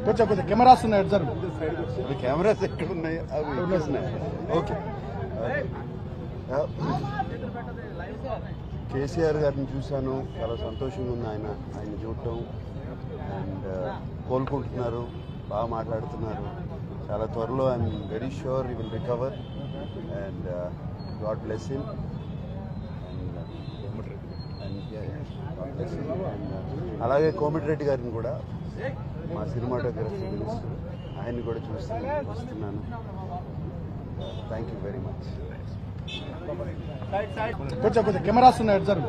కొంచెం కెమెరాస్ ఉన్నాయి సార్. అవి కెమెరాస్ ఎక్కడ ఉన్నాయి? అవి ఉన్నాయి. ఓకే. కేసీఆర్ గారిని చూశాను, చాలా సంతోషంగా ఉంది ఆయన చూడటం. అండ్ కోలుకుంటున్నారు, బాగా మాట్లాడుతున్నారు. చాలా త్వరలో I'm very sure you will recover and God bless him. అలాగే కోమటిరెడ్డి గారిని కూడా, మా సినిమాటోగ్రఫీ మినిస్టర్, ఆయన్ని కూడా వస్తున్నాను. Thank you very much. కొంచెం కెమెరాస్ ఉన్నాయి సార్.